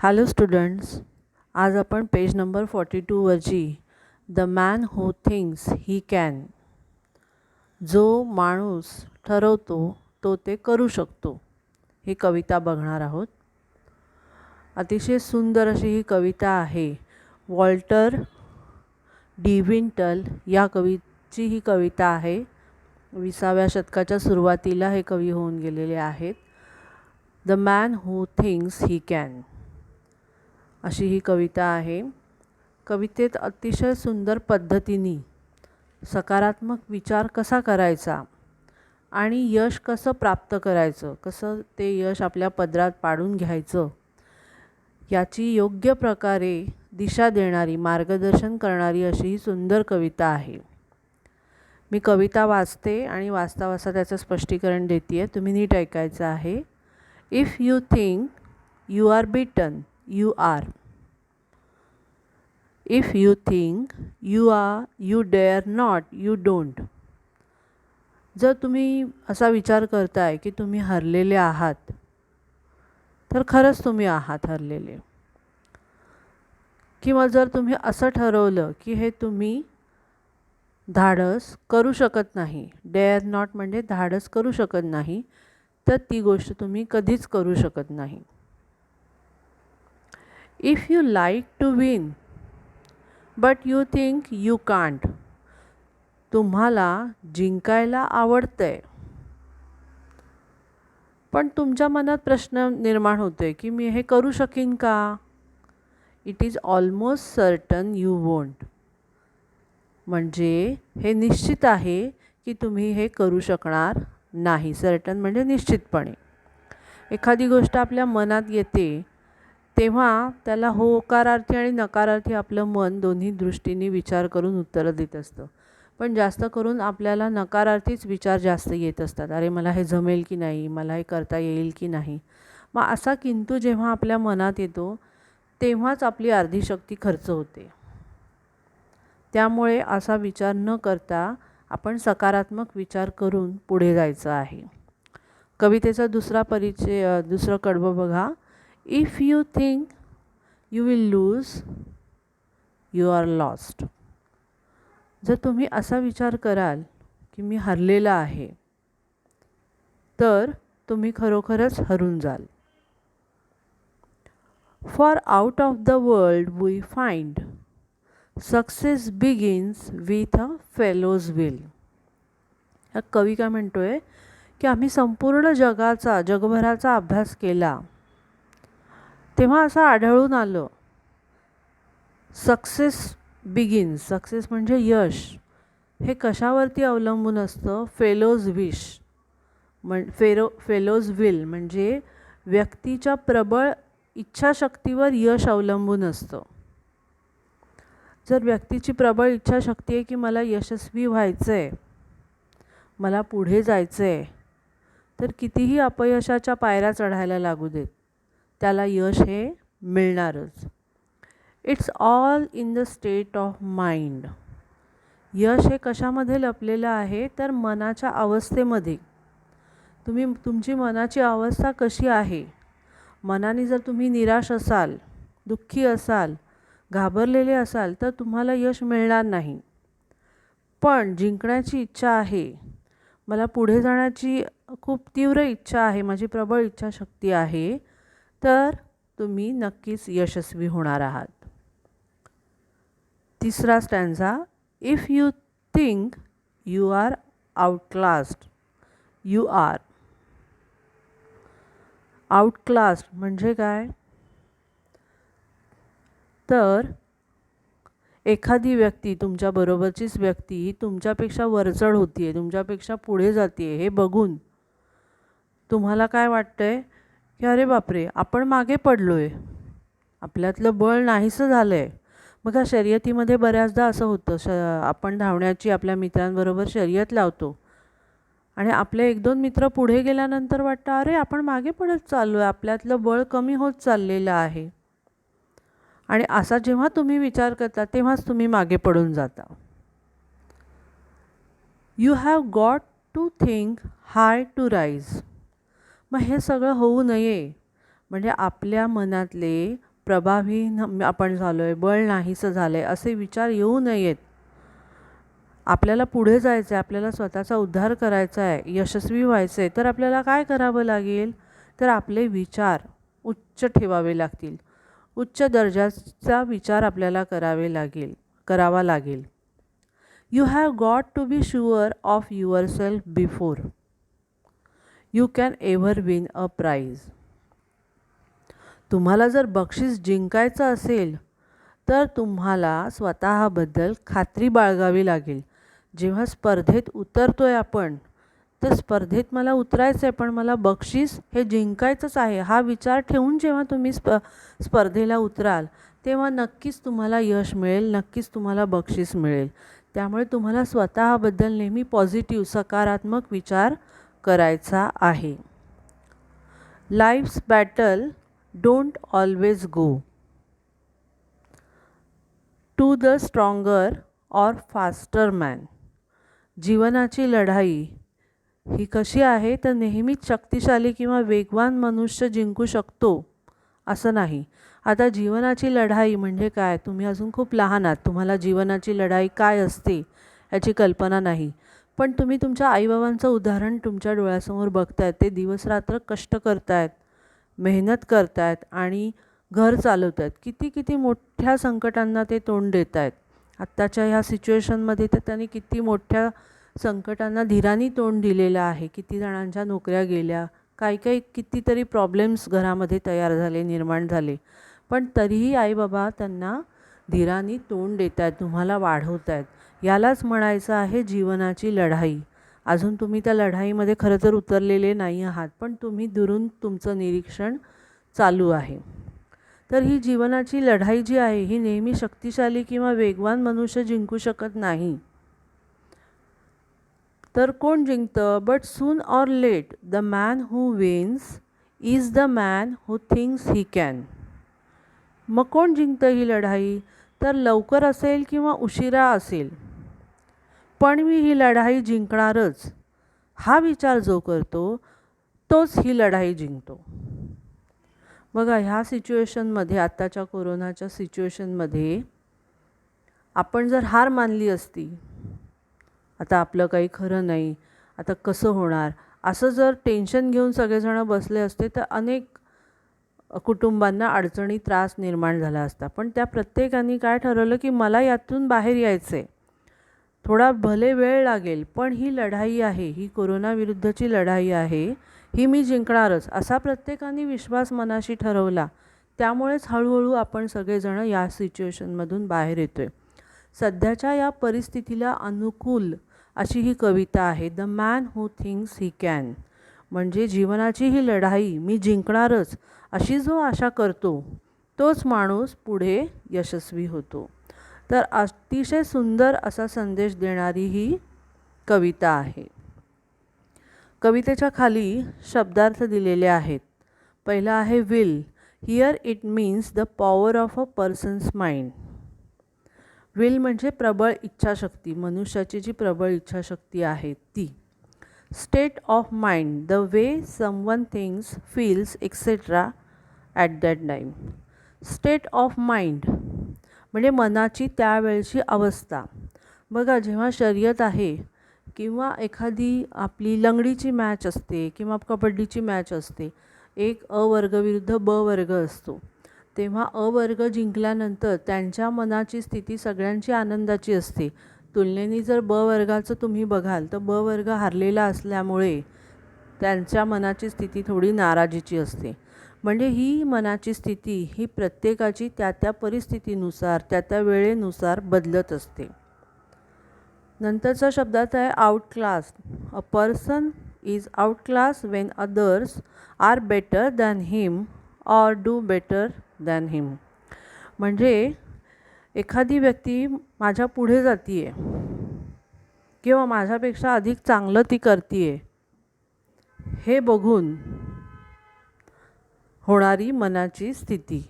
Hello students, आज आपण page number 42वरची the man who thinks he can, जो माणूस ठरवतो तो ते करू शकतो, ही कविता बघणार आहोत. अतिशय सुंदर अशी ही कविता आहे. वॉल्टर डिविंटल या कवीची ही कविता आहे. 20व्या शतकाच्या सुरुवातीला हे कवी होऊन गेलेले आहेत. The man who thinks he can अशी ही कविता आहे. कवितेत अतिशय सुंदर पद्धतीने सकारात्मक विचार कसा करायचा आणि यश कसं प्राप्त करायचं, कसं ते यश आपल्या पदरात पाडून घ्यायचं, याची योग्य प्रकारे दिशा देणारी, मार्गदर्शन करणारी अशी ही सुंदर कविता आहे. मी कविता वाचते आणि वाचता वाचता त्याचं स्पष्टीकरण देते आहे. तुम्ही नीट ऐकायचं आहे. If you think you are beaten, you are. If you think you are, you dare not, you don't. जर तुम्ही असा विचार करताय की तुम्ही हरलेले आहात, तर खरंच तुम्ही आहात हरलेले. किंवा जर तुम्ही असं ठरवलं की हे तुम्ही धाडस करू शकत नाही, डेअर नॉट म्हणजे धाडस करू शकत नाही, तर ती गोष्ट तुम्ही कधीच करू शकत नाही. If you like to win, but you think you can't. तुम्हाला जिंकायला आवडतंय, पण तुमच्या मनात प्रश्न निर्माण होतोय की मी हे करू शकीन का? It is almost certain you won't. म्हणजे हे निश्चित आहे की तुम्ही हे करू शकणार नाही. सर्टन म्हणजे निश्चितपणे. एखादी गोष्ट आपल्या मनात येते तेव्हा त्याला होकारार्थी आणि नकारार्थी आपलं मन दोन्ही दृष्टीने विचार करून उत्तरं देत असतं. पण जास्त करून आपल्याला नकारार्थीच विचार जास्त येत असतात. अरे मला हे जमेल की नाही, मला हे करता येईल की नाही. मग असा किंतु जेव्हा आपल्या मनात येतो तेव्हाच आपली अर्धी शक्ती खर्च होते. त्यामुळे असा विचार न करता आपण सकारात्मक विचार करून पुढे जायचं आहे. कवितेचा दुसरं कडवं बघा. If you think you will lose, you are lost. जर तुम्ही असा विचार कराल की मी हरलेला आहे, तर तुम्ही खरोखरच हरून जाल. For out of the world we find, success begins with a fellow's will. हा कवी काय म्हणतोय की आम्ही संपूर्ण जगभराचा अभ्यास केला तेव्हा असं आढळून आलं, सक्सेस बिगिन्स, सक्सेस म्हणजे यश, हे कशावरती अवलंबून असतं? फेलोज विल म्हणजे व्यक्तीच्या प्रबळ इच्छाशक्तीवर यश अवलंबून असतं. जर व्यक्तीची प्रबळ इच्छाशक्ती आहे की मला यशस्वी व्हायचं आहे, मला पुढे जायचं आहे, तर कितीही अपयशाच्या पायऱ्या चढायला लागू देत, त्याला यश हे मिळणारच. It's all in the state of mind. यश हे कशामध्ये लपलेलं आहे? तर मनाच्या अवस्थेमध्ये. तुमची मनाची अवस्था कशी आहे? मनाने जर तुम्ही निराश असाल, दुःखी असाल, घाबरलेले असाल, तर तुम्हाला यश मिळणार नाही. पण जिंकण्याची इच्छा आहे, मला पुढे जाण्याची खूप तीव्र इच्छा आहे, माझी प्रबळ इच्छाशक्ती आहे, तर तुम्ही नक्कीच यशस्वी होणार आहात. तिसरा stanza. If you think you are outclassed, you are. Outclassed म्हणजे काय? तर एखादी व्यक्ती, तुमच्याबरोबरचीच व्यक्ती ही तुमच्यापेक्षा वरचढ होती आहे, तुमच्यापेक्षा पुढे जाते आहे, हे बघून तुम्हाला काय वाटतं आहे की अरे बापरे, आपण मागे पडलो आहे, आपल्यातलं बळ नाहीसं झालं आहे. बघा, शर्यतीमध्ये बऱ्याचदा असं होतं, आपण धावण्याची आपल्या मित्रांबरोबर शर्यत लावतो आणि आपले 1-2 मित्र पुढे गेल्यानंतर वाटतं अरे आपण मागे पडत चाललो आहे, आपल्यातलं बळ कमी होत चाललेलं आहे. आणि असा जेव्हा तुम्ही विचार करता तेव्हाच तुम्ही मागे पडून जाता. You have got to think high to rise. मग हे सगळं होऊ नये म्हणजे आपल्या मनातले प्रभावहीन आपण झालो आहे, बळ नाहीसं झालं आहे, असे विचार येऊ नयेत. आपल्याला पुढे जायचं आहे, आपल्याला स्वतःचा उद्धार करायचा आहे, यशस्वी व्हायचं आहे, तर आपल्याला काय करावं लागेल? तर आपले विचार उच्च ठेवावे लागतील. उच्च दर्जाचा विचार आपल्याला करावा लागेल. You have got to be sure of yourself before you can ever win a prize. तुम्हाला जर बक्षीस जिंकायचं असेल तर तुम्हाला स्वतःबद्दल खात्री बाळगावी लागेल. जेव्हा स्पर्धेत उतरतोय आपण, तर स्पर्धेत मला उतरायचं आहे, पण मला बक्षीस हे जिंकायचंच आहे, हा विचार ठेवून जेव्हा तुम्ही स्पर्धेला उतराल, तेव्हा नक्कीच तुम्हाला यश मिळेल, नक्कीच तुम्हाला बक्षीस मिळेल. त्यामुळे तुम्हाला स्वतःबद्दल नेहमी पॉझिटिव्ह, सकारात्मक विचार करायचा आहे. Life's battle don't always go to the stronger or faster man. जीवनाची लढाई ही कशी आहे, तर नेहमीच शक्तिशाली किंवा वेगवान मनुष्य जिंकू शकतो असं नाही. आता जीवनाची लढाई म्हणजे काय? तुम्ही अजून खूप लहान आहात, तुम्हाला जीवनाची लढाई काय असते याची कल्पना नाही. पण तुम्ही तुमच्या आईबाबांचं उदाहरण तुमच्या डोळ्यासमोर बघतायत. ते दिवसरात्र कष्ट करतायत, मेहनत करतायत आणि घर चालवत आहेत. किती मोठ्या संकटांना ते तोंड देत आहेत. आत्ताच्या ह्या सिच्युएशनमध्ये तर त्यांनी किती मोठ्या संकटांना धीराने तोंड दिलेलं आहे. किती जणांच्या नोकऱ्या गेल्या, काही कितीतरी प्रॉब्लेम्स घरामध्ये तयार झाले, निर्माण झाले. पण तरीही आईबाबा त्यांना धीराने तोंड देत आहेत, तुम्हाला वाढवत आहेत. यालाच म्हणायचं आहे जीवनाची लढाई. अजून तुम्ही त्या लढाईमध्ये खरं तर उतरलेले नाही आहात, पण तुम्ही दुरून तुमचं निरीक्षण चालू आहे. तर ही जीवनाची लढाई जी आहे ही नेहमी शक्तिशाली किंवा वेगवान मनुष्य जिंकू शकत नाही. तर कोण जिंकतं? But soon or late the man who wins is the man who thinks he can. मग कोण जिंकतं ही लढाई? तर लवकर असेल किंवा उशिरा असेल, पण मी ही लढाई जिंकणारच, हा विचार जो करतो तोच ही लढाई जिंकतो. बघा, ह्या सिच्युएशनमध्ये, आत्ताच्या कोरोनाच्या सिच्युएशनमध्ये आपण जर हार मानली असती, आता आपलं काही खरं नाही, आता कसं होणार, असं जर टेन्शन घेऊन सगळेजण बसले असते तर अनेक कुटुंबांना अडचणी, त्रास निर्माण झाला असता. पण त्या प्रत्येकाने काय ठरवलं की मला यातून बाहेर यायचं आहे. थोडा भले वेळ लागेल, पण ही लढाई आहे, ही कोरोनाविरुद्धची लढाई आहे, ही मी जिंकणारच, असा प्रत्येकाने विश्वास मनाशी ठरवला. त्यामुळेच हळूहळू आपण सगळेजण या सिच्युएशनमधून बाहेर येतोय. सध्याच्या या परिस्थितीला अनुकूल अशी ही कविता आहे, the man who thinks he can. म्हणजे जीवनाची ही लढाई मी जिंकणारच अशी जो आशा करतो तोच माणूस पुढे यशस्वी होतो. तर अतिशय सुंदर असा संदेश देणारी ही कविता आहे. कवितेच्या खाली शब्दार्थ दिलेले आहेत. पहिला आहे will. Here it means the power of a persons mind. Will म्हणजे प्रबळ इच्छाशक्ती, मनुष्याची जी प्रबळ इच्छाशक्ती आहे ती. State of mind, the way someone things, feels etcetera at that time. State of mind म्हणजे मनाची त्यावेळची अवस्था. बघा, जेव्हा शर्यत आहे किंवा एखादी आपली लंगडीची मॅच असते किंवा कबड्डीची मॅच असते, एक अ वर्ग विरुद्ध ब वर्ग असतो, तेव्हा अ वर्ग जिंकल्यानंतर त्यांच्या मनाची स्थिती सगळ्यांची आनंदाची असते. तुलनेने जर ब वर्गाचं तुम्ही बघाल तर ब वर्ग हारलेला असल्यामुळे त्यांच्या मनाची स्थिती थोडी नाराजीची असते. म्हणजे ही मनाची स्थिती ही प्रत्येकाची त्या परिस्थितीनुसार, त्या वेळेनुसार बदलत असते. नंतरचा शब्दार्थ आहे outclass. A person is outclass when others are better than him or do better than him. म्हणजे एखादी व्यक्ती माझ्या पुढे जाती आहे किंवा माझ्यापेक्षा अधिक चांगलं ती करती आहे, हे बघून होणारी मनाची स्थिती.